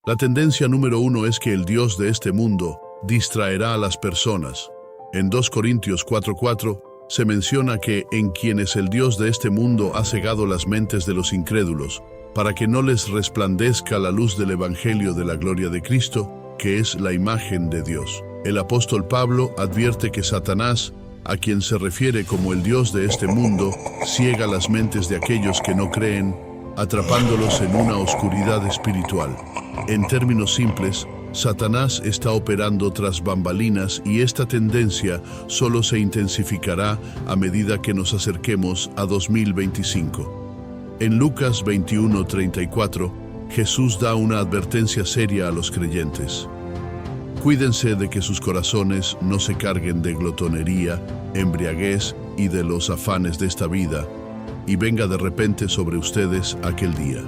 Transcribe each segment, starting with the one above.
La tendencia número 1 es que el Dios de este mundo distraerá a las personas. En 2 Corintios 4:4 se menciona que en quienes el Dios de este mundo ha cegado las mentes de los incrédulos, para que no les resplandezca la luz del Evangelio de la gloria de Cristo, que es la imagen de Dios. El apóstol Pablo advierte que Satanás, a quien se refiere como el Dios de este mundo, ciega las mentes de aquellos que no creen, atrapándolos en una oscuridad espiritual. En términos simples, Satanás está operando tras bambalinas y esta tendencia solo se intensificará a medida que nos acerquemos a 2025. En Lucas 21:34, Jesús da una advertencia seria a los creyentes. Cuídense de que sus corazones no se carguen de glotonería, embriaguez y de los afanes de esta vida, y venga de repente sobre ustedes aquel día.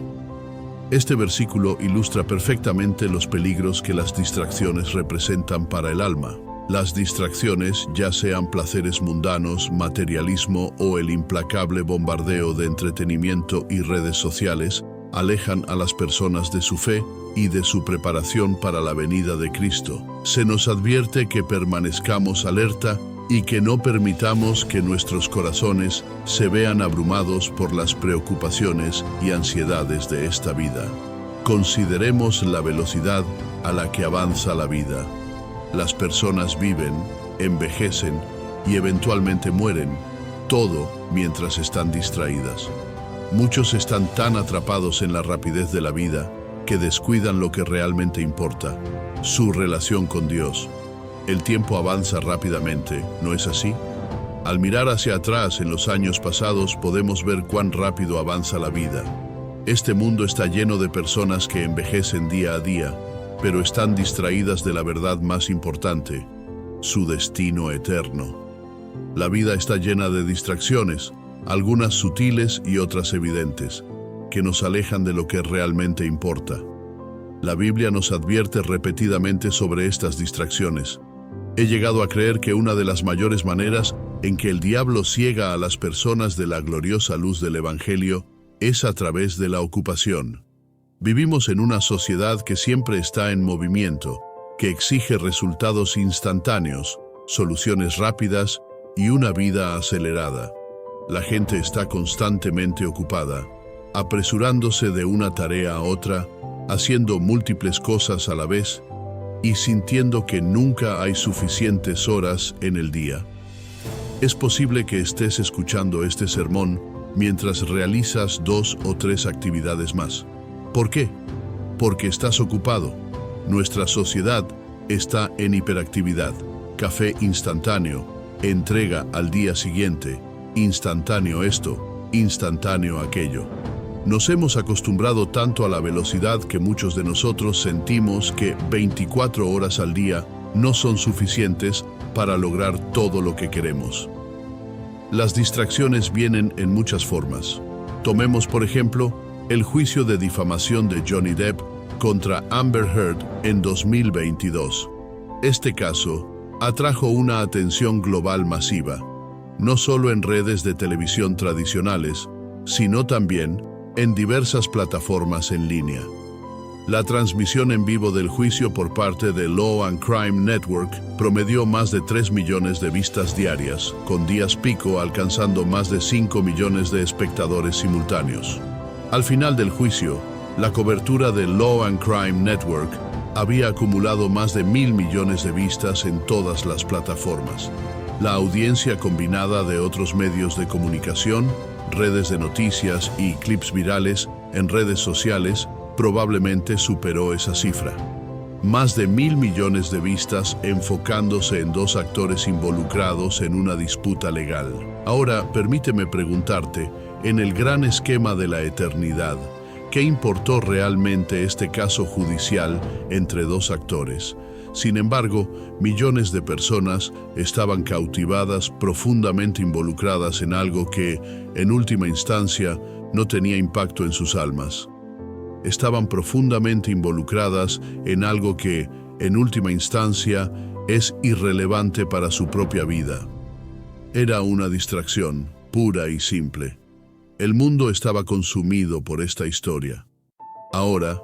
Este versículo ilustra perfectamente los peligros que las distracciones representan para el alma. Las distracciones, ya sean placeres mundanos, materialismo o el implacable bombardeo de entretenimiento y redes sociales, alejan a las personas de su fe y de su preparación para la venida de Cristo. Se nos advierte que permanezcamos alerta y que no permitamos que nuestros corazones se vean abrumados por las preocupaciones y ansiedades de esta vida. Consideremos la velocidad a la que avanza la vida. Las personas viven, envejecen y eventualmente mueren, todo mientras están distraídas. Muchos están tan atrapados en la rapidez de la vida que descuidan lo que realmente importa, su relación con Dios. El tiempo avanza rápidamente, ¿no es así? Al mirar hacia atrás en los años pasados podemos ver cuán rápido avanza la vida. Este mundo está lleno de personas que envejecen día a día, pero están distraídas de la verdad más importante, su destino eterno. La vida está llena de distracciones, algunas sutiles y otras evidentes, que nos alejan de lo que realmente importa. La Biblia nos advierte repetidamente sobre estas distracciones. He llegado a creer que una de las mayores maneras en que el diablo ciega a las personas de la gloriosa luz del Evangelio es a través de la ocupación. Vivimos en una sociedad que siempre está en movimiento, que exige resultados instantáneos, soluciones rápidas y una vida acelerada. La gente está constantemente ocupada, apresurándose de una tarea a otra, haciendo múltiples cosas a la vez y sintiendo que nunca hay suficientes horas en el día. Es posible que estés escuchando este sermón mientras realizas 2 o 3 actividades más. ¿Por qué? Porque estás ocupado. Nuestra sociedad está en hiperactividad. Café instantáneo, entrega al día siguiente, instantáneo esto, instantáneo aquello. Nos hemos acostumbrado tanto a la velocidad que muchos de nosotros sentimos que 24 horas al día no son suficientes para lograr todo lo que queremos. Las distracciones vienen en muchas formas. Tomemos, por ejemplo, el juicio de difamación de Johnny Depp contra Amber Heard en 2022. Este caso atrajo una atención global masiva, no solo en redes de televisión tradicionales, sino también en diversas plataformas en línea. La transmisión en vivo del juicio por parte de Law and Crime Network promedió más de 3 millones de vistas diarias, con días pico alcanzando más de 5 millones de espectadores simultáneos. Al final del juicio, la cobertura de Law and Crime Network había acumulado más de 1.000 millones de vistas en todas las plataformas. La audiencia combinada de otros medios de comunicación, redes de noticias y clips virales en redes sociales probablemente superó esa cifra. Más de 1.000 millones de vistas enfocándose en 2 actores involucrados en una disputa legal. Ahora, permíteme preguntarte, en el gran esquema de la eternidad, ¿qué importó realmente este caso judicial entre 2 actores? Sin embargo, millones de personas estaban cautivadas, profundamente involucradas en algo que, en última instancia, no tenía impacto en sus almas. Estaban profundamente involucradas en algo que, en última instancia, es irrelevante para su propia vida. Era una distracción, pura y simple. El mundo estaba consumido por esta historia. Ahora,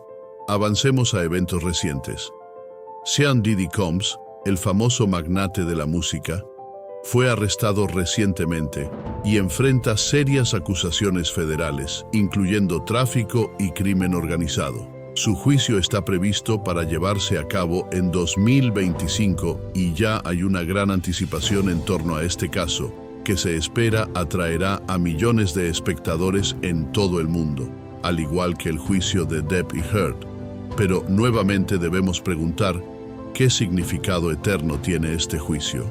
Avancemos a eventos recientes. Sean Diddy Combs, el famoso magnate de la música, fue arrestado recientemente y enfrenta serias acusaciones federales, incluyendo tráfico y crimen organizado. Su juicio está previsto para llevarse a cabo en 2025 y ya hay una gran anticipación en torno a este caso, que se espera atraerá a millones de espectadores en todo el mundo, al igual que el juicio de Depp y Heard. Pero nuevamente debemos preguntar, ¿qué significado eterno tiene este juicio?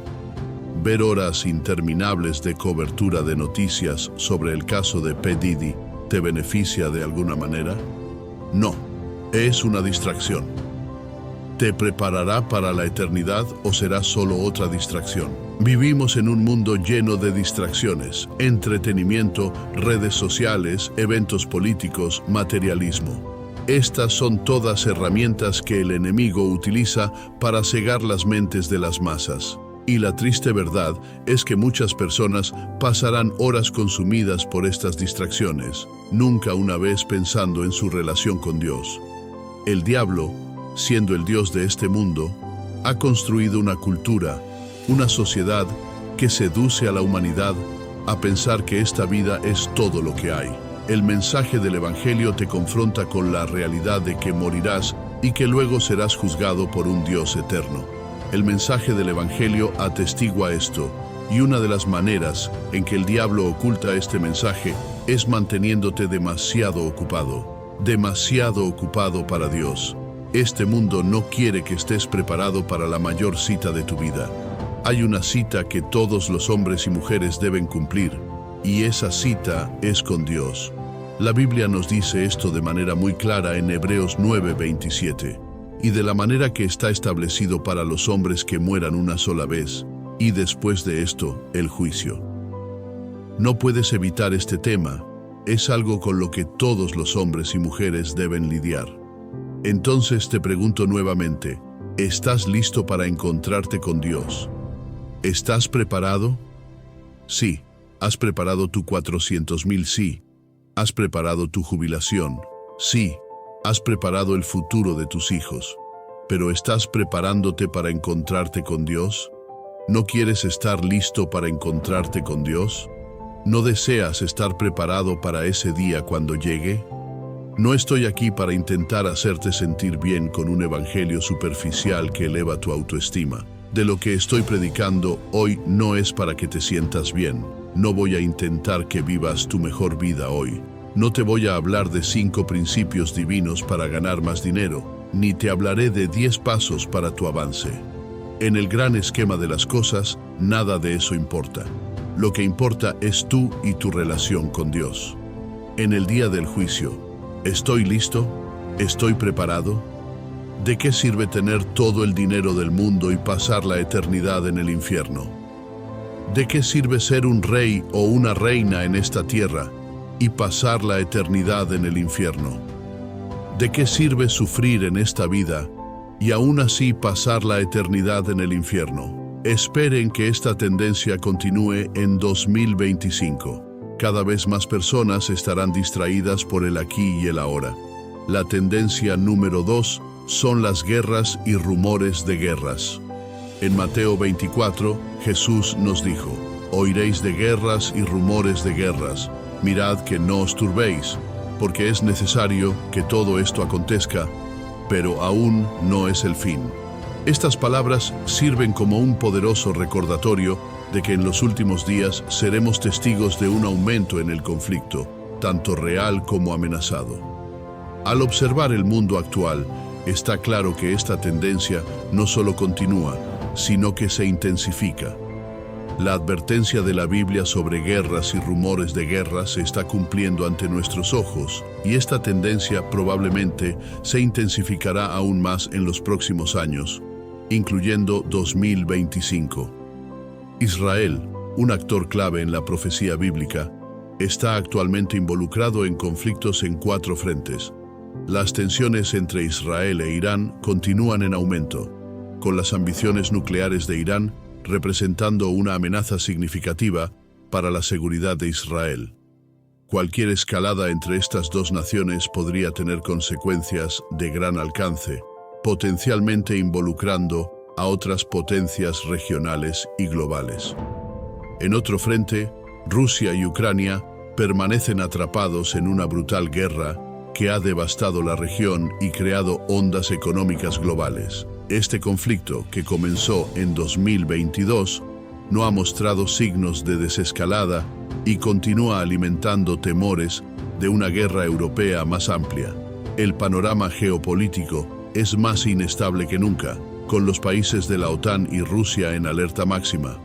¿Ver horas interminables de cobertura de noticias sobre el caso de P. Diddy te beneficia de alguna manera? No, es una distracción. ¿Te preparará para la eternidad o será solo otra distracción? Vivimos en un mundo lleno de distracciones, entretenimiento, redes sociales, eventos políticos, materialismo. Estas son todas herramientas que el enemigo utiliza para cegar las mentes de las masas. Y la triste verdad es que muchas personas pasarán horas consumidas por estas distracciones, nunca una vez pensando en su relación con Dios. El diablo, siendo el Dios de este mundo, ha construido una cultura, una sociedad que seduce a la humanidad a pensar que esta vida es todo lo que hay. El mensaje del Evangelio te confronta con la realidad de que morirás y que luego serás juzgado por un Dios eterno. El mensaje del Evangelio atestigua esto, y una de las maneras en que el diablo oculta este mensaje es manteniéndote demasiado ocupado para Dios. Este mundo no quiere que estés preparado para la mayor cita de tu vida. Hay una cita que todos los hombres y mujeres deben cumplir, y esa cita es con Dios. La Biblia nos dice esto de manera muy clara en Hebreos 9:27. Y de la manera que está establecido para los hombres que mueran una sola vez, y después de esto, el juicio. No puedes evitar este tema, es algo con lo que todos los hombres y mujeres deben lidiar. Entonces te pregunto nuevamente, ¿estás listo para encontrarte con Dios? ¿Estás preparado? Sí. ¿Has preparado tu 400,000? Sí. ¿Has preparado tu jubilación? Sí. ¿Has preparado el futuro de tus hijos? ¿Pero estás preparándote para encontrarte con Dios? ¿No quieres estar listo para encontrarte con Dios? ¿No deseas estar preparado para ese día cuando llegue? No estoy aquí para intentar hacerte sentir bien con un evangelio superficial que eleva tu autoestima. De lo que estoy predicando hoy no es para que te sientas bien. No voy a intentar que vivas tu mejor vida hoy. No te voy a hablar de 5 principios divinos para ganar más dinero, ni te hablaré de 10 pasos para tu avance. En el gran esquema de las cosas, nada de eso importa. Lo que importa es tú y tu relación con Dios. En el día del juicio, ¿estoy listo? ¿Estoy preparado? ¿De qué sirve tener todo el dinero del mundo y pasar la eternidad en el infierno? ¿De qué sirve ser un rey o una reina en esta tierra y pasar la eternidad en el infierno? ¿De qué sirve sufrir en esta vida y aún así pasar la eternidad en el infierno? Esperen que esta tendencia continúe en 2025. Cada vez más personas estarán distraídas por el aquí y el ahora. La tendencia número 2 son las guerras y rumores de guerras. En Mateo 24, Jesús nos dijo, oiréis de guerras y rumores de guerras. Mirad que no os turbéis, porque es necesario que todo esto acontezca, pero aún no es el fin. Estas palabras sirven como un poderoso recordatorio de que en los últimos días seremos testigos de un aumento en el conflicto, tanto real como amenazado. Al observar el mundo actual, está claro que esta tendencia no solo continúa, sino que se intensifica. La advertencia de la Biblia sobre guerras y rumores de guerra se está cumpliendo ante nuestros ojos, y esta tendencia probablemente se intensificará aún más en los próximos años, incluyendo 2025. Israel, un actor clave en la profecía bíblica, está actualmente involucrado en conflictos en 4 frentes. Las tensiones entre Israel e Irán continúan en aumento, con las ambiciones nucleares de Irán representando una amenaza significativa para la seguridad de Israel. Cualquier escalada entre estas dos naciones podría tener consecuencias de gran alcance, potencialmente involucrando a otras potencias regionales y globales. En otro frente, Rusia y Ucrania permanecen atrapados en una brutal guerra que ha devastado la región y creado ondas económicas globales. Este conflicto, que comenzó en 2022, no ha mostrado signos de desescalada y continúa alimentando temores de una guerra europea más amplia. El panorama geopolítico es más inestable que nunca, con los países de la OTAN y Rusia en alerta máxima.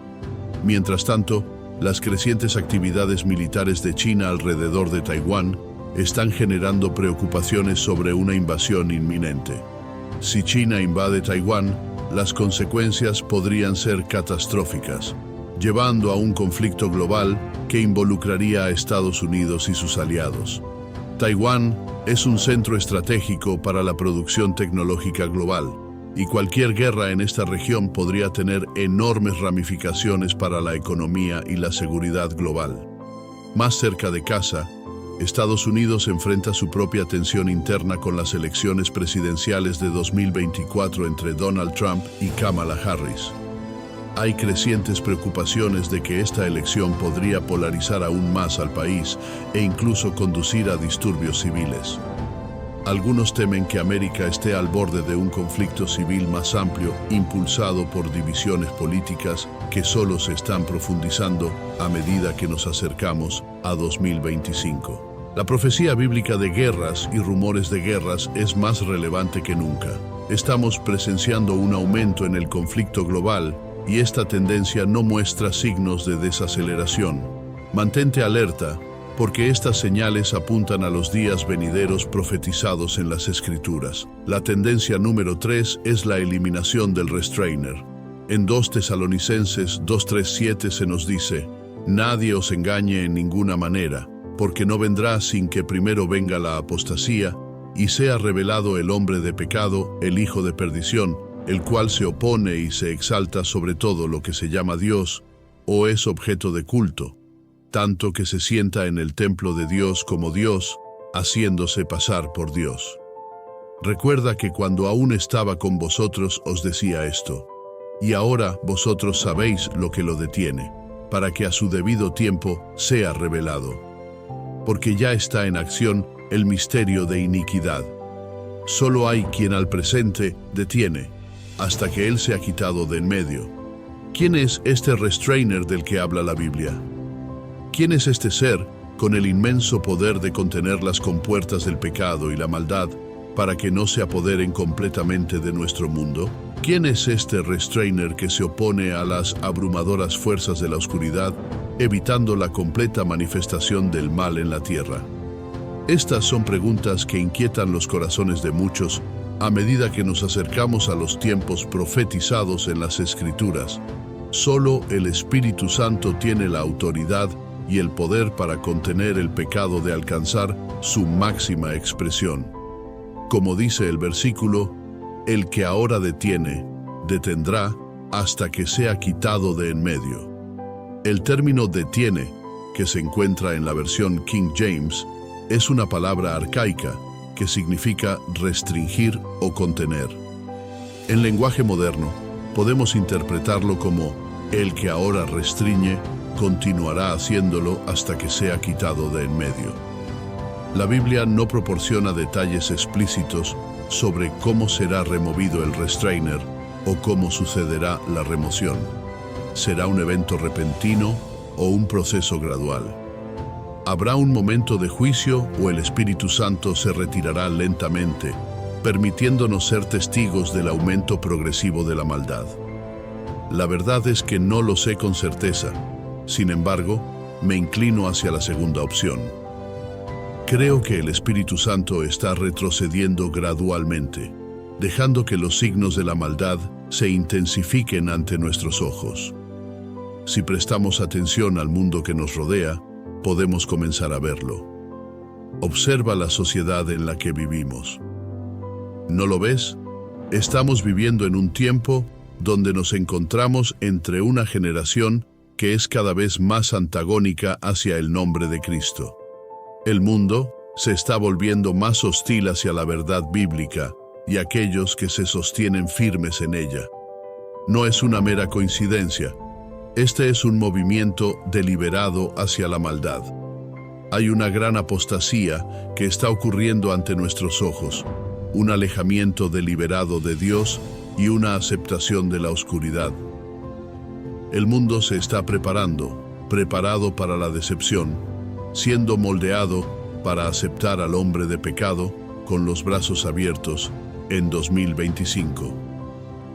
Mientras tanto, las crecientes actividades militares de China alrededor de Taiwán están generando preocupaciones sobre una invasión inminente. Si China invade Taiwán, las consecuencias podrían ser catastróficas, llevando a un conflicto global que involucraría a Estados Unidos y sus aliados. Taiwán es un centro estratégico para la producción tecnológica global, y cualquier guerra en esta región podría tener enormes ramificaciones para la economía y la seguridad global. Más cerca de casa, Estados Unidos enfrenta su propia tensión interna con las elecciones presidenciales de 2024 entre Donald Trump y Kamala Harris. Hay crecientes preocupaciones de que esta elección podría polarizar aún más al país e incluso conducir a disturbios civiles. Algunos temen que América esté al borde de un conflicto civil más amplio, impulsado por divisiones políticas que solo se están profundizando a medida que nos acercamos a 2025. La profecía bíblica de guerras y rumores de guerras es más relevante que nunca. Estamos presenciando un aumento en el conflicto global y esta tendencia no muestra signos de desaceleración. Mantente alerta, porque estas señales apuntan a los días venideros profetizados en las Escrituras. La tendencia número 3 es la eliminación del restrainer. En 2 Tesalonicenses 2:3-7 se nos dice: «Nadie os engañe en ninguna manera, porque no vendrá sin que primero venga la apostasía, y sea revelado el hombre de pecado, el hijo de perdición, el cual se opone y se exalta sobre todo lo que se llama Dios, o es objeto de culto, tanto que se sienta en el templo de Dios como Dios, haciéndose pasar por Dios». Recuerda que cuando aún estaba con vosotros os decía esto, y ahora vosotros sabéis lo que lo detiene, para que a su debido tiempo sea revelado. Porque ya está en acción el misterio de iniquidad. Solo hay quien al presente detiene, hasta que él se ha quitado de en medio. ¿Quién es este restrainer del que habla la Biblia? ¿Quién es este ser con el inmenso poder de contener las compuertas del pecado y la maldad para que no se apoderen completamente de nuestro mundo? ¿Quién es este restrainer que se opone a las abrumadoras fuerzas de la oscuridad, evitando la completa manifestación del mal en la tierra? Estas son preguntas que inquietan los corazones de muchos a medida que nos acercamos a los tiempos profetizados en las Escrituras. Solo el Espíritu Santo tiene la autoridad y el poder para contener el pecado de alcanzar su máxima expresión. Como dice el versículo, el que ahora detiene, detendrá hasta que sea quitado de en medio. El término detiene, que se encuentra en la versión King James, es una palabra arcaica que significa restringir o contener. En lenguaje moderno, podemos interpretarlo como el que ahora restringe, continuará haciéndolo hasta que sea quitado de en medio. La Biblia no proporciona detalles explícitos sobre cómo será removido el restrainer o cómo sucederá la remoción. ¿Será un evento repentino o un proceso gradual? ¿Habrá un momento de juicio o el Espíritu Santo se retirará lentamente, permitiéndonos ser testigos del aumento progresivo de la maldad? La verdad es que no lo sé con certeza. Sin embargo, me inclino hacia la segunda opción. Creo que el Espíritu Santo está retrocediendo gradualmente, dejando que los signos de la maldad se intensifiquen ante nuestros ojos. Si prestamos atención al mundo que nos rodea, podemos comenzar a verlo. Observa la sociedad en la que vivimos. ¿No lo ves? Estamos viviendo en un tiempo donde nos encontramos entre una generación que es cada vez más antagónica hacia el nombre de Cristo. El mundo se está volviendo más hostil hacia la verdad bíblica y aquellos que se sostienen firmes en ella. No es una mera coincidencia. Este es un movimiento deliberado hacia la maldad. Hay una gran apostasía que está ocurriendo ante nuestros ojos, un alejamiento deliberado de Dios y una aceptación de la oscuridad. El mundo se está preparado para la decepción, siendo moldeado para aceptar al hombre de pecado con los brazos abiertos en 2025.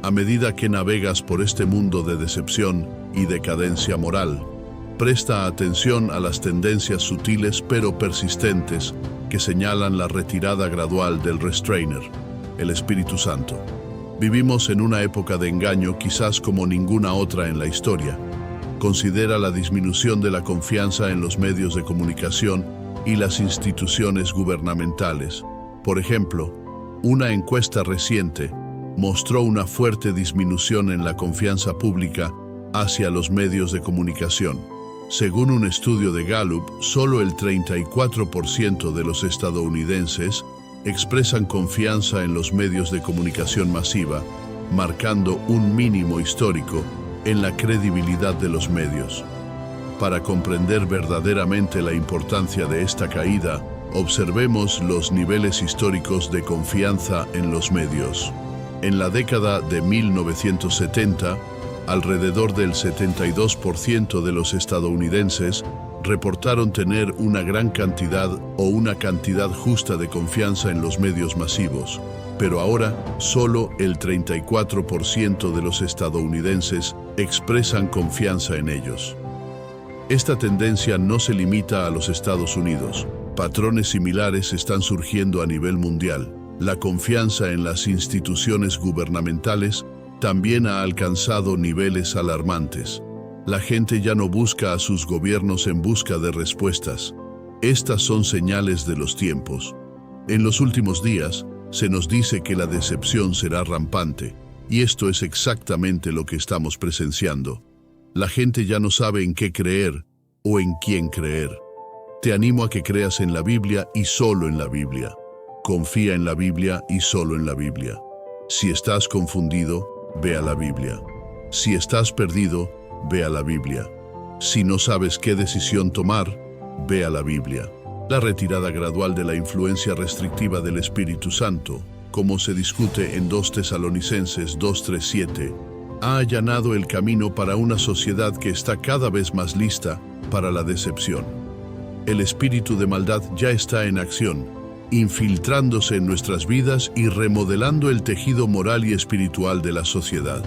A medida que navegas por este mundo de decepción y decadencia moral, presta atención a las tendencias sutiles pero persistentes que señalan la retirada gradual del Restrainer, el Espíritu Santo. Vivimos en una época de engaño quizás como ninguna otra en la historia. Considera la disminución de la confianza en los medios de comunicación y las instituciones gubernamentales. Por ejemplo, una encuesta reciente mostró una fuerte disminución en la confianza pública hacia los medios de comunicación. Según un estudio de Gallup, solo el 34% de los estadounidenses expresan confianza en los medios de comunicación masiva, marcando un mínimo histórico en la credibilidad de los medios. Para comprender verdaderamente la importancia de esta caída, observemos los niveles históricos de confianza en los medios. En la década de 1970, alrededor del 72% de los estadounidenses reportaron tener una gran cantidad o una cantidad justa de confianza en los medios masivos, pero ahora solo el 34% de los estadounidenses expresan confianza en ellos. Esta tendencia no se limita a los Estados Unidos. Patrones similares están surgiendo a nivel mundial. La confianza en las instituciones gubernamentales también ha alcanzado niveles alarmantes. La gente ya no busca a sus gobiernos en busca de respuestas. Estas son señales de los tiempos. En los últimos días, se nos dice que la decepción será rampante, y esto es exactamente lo que estamos presenciando. La gente ya no sabe en qué creer o en quién creer. Te animo a que creas en la Biblia y solo en la Biblia. Confía en la Biblia y solo en la Biblia. Si estás confundido, ve a la Biblia. Si estás perdido, ve a la Biblia. Si no sabes qué decisión tomar, ve a la Biblia. La retirada gradual de la influencia restrictiva del Espíritu Santo, como se discute en 2 Tesalonicenses 2:3-7, ha allanado el camino para una sociedad que está cada vez más lista para la decepción. El espíritu de maldad ya está en acción, infiltrándose en nuestras vidas y remodelando el tejido moral y espiritual de la sociedad.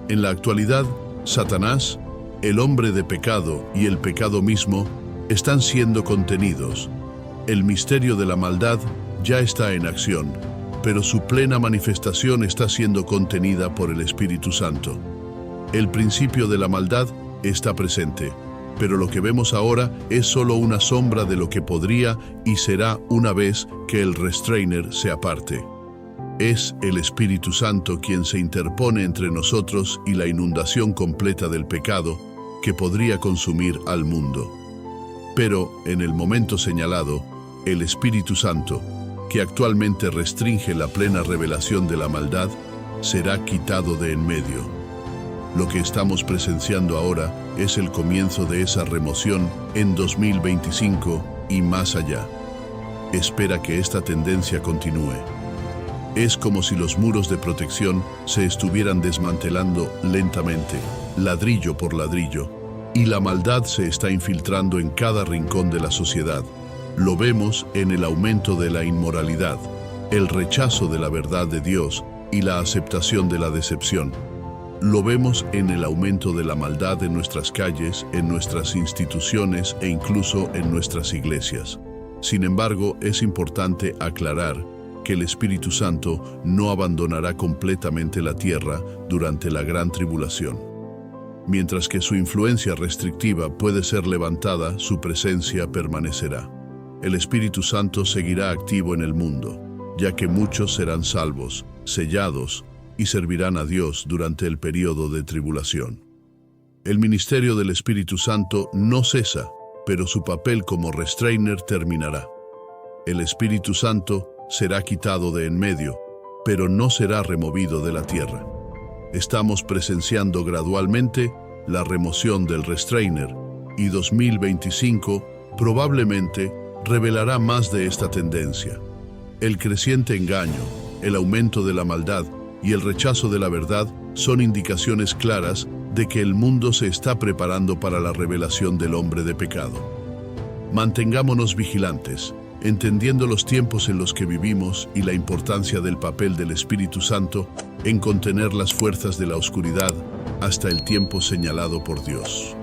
En la actualidad, Satanás, el hombre de pecado y el pecado mismo están siendo contenidos. El misterio de la maldad ya está en acción, pero su plena manifestación está siendo contenida por el Espíritu Santo. El principio de la maldad está presente, pero lo que vemos ahora es solo una sombra de lo que podría y será una vez que el Restrainer se aparte. Es el Espíritu Santo quien se interpone entre nosotros y la inundación completa del pecado que podría consumir al mundo. Pero, en el momento señalado, el Espíritu Santo, que actualmente restringe la plena revelación de la maldad, será quitado de en medio. Lo que estamos presenciando ahora es el comienzo de esa remoción en 2025 y más allá. Espera que esta tendencia continúe. Es como si los muros de protección se estuvieran desmantelando lentamente, ladrillo por ladrillo, y la maldad se está infiltrando en cada rincón de la sociedad. Lo vemos en el aumento de la inmoralidad, el rechazo de la verdad de Dios y la aceptación de la decepción. Lo vemos en el aumento de la maldad en nuestras calles, en nuestras instituciones e incluso en nuestras iglesias. Sin embargo, es importante aclarar que el Espíritu Santo no abandonará completamente la tierra durante la gran tribulación. Mientras que su influencia restrictiva puede ser levantada, su presencia permanecerá. El Espíritu Santo seguirá activo en el mundo, ya que muchos serán salvos, sellados y servirán a Dios durante el período de tribulación. El ministerio del Espíritu Santo no cesa, pero su papel como restrainer terminará. El Espíritu Santo será quitado de en medio, pero no será removido de la tierra. Estamos presenciando gradualmente la remoción del restrainer, y 2025 probablemente revelará más de esta tendencia. El creciente engaño, el aumento de la maldad y el rechazo de la verdad son indicaciones claras de que el mundo se está preparando para la revelación del hombre de pecado. Mantengámonos vigilantes, entendiendo los tiempos en los que vivimos y la importancia del papel del Espíritu Santo en contener las fuerzas de la oscuridad hasta el tiempo señalado por Dios.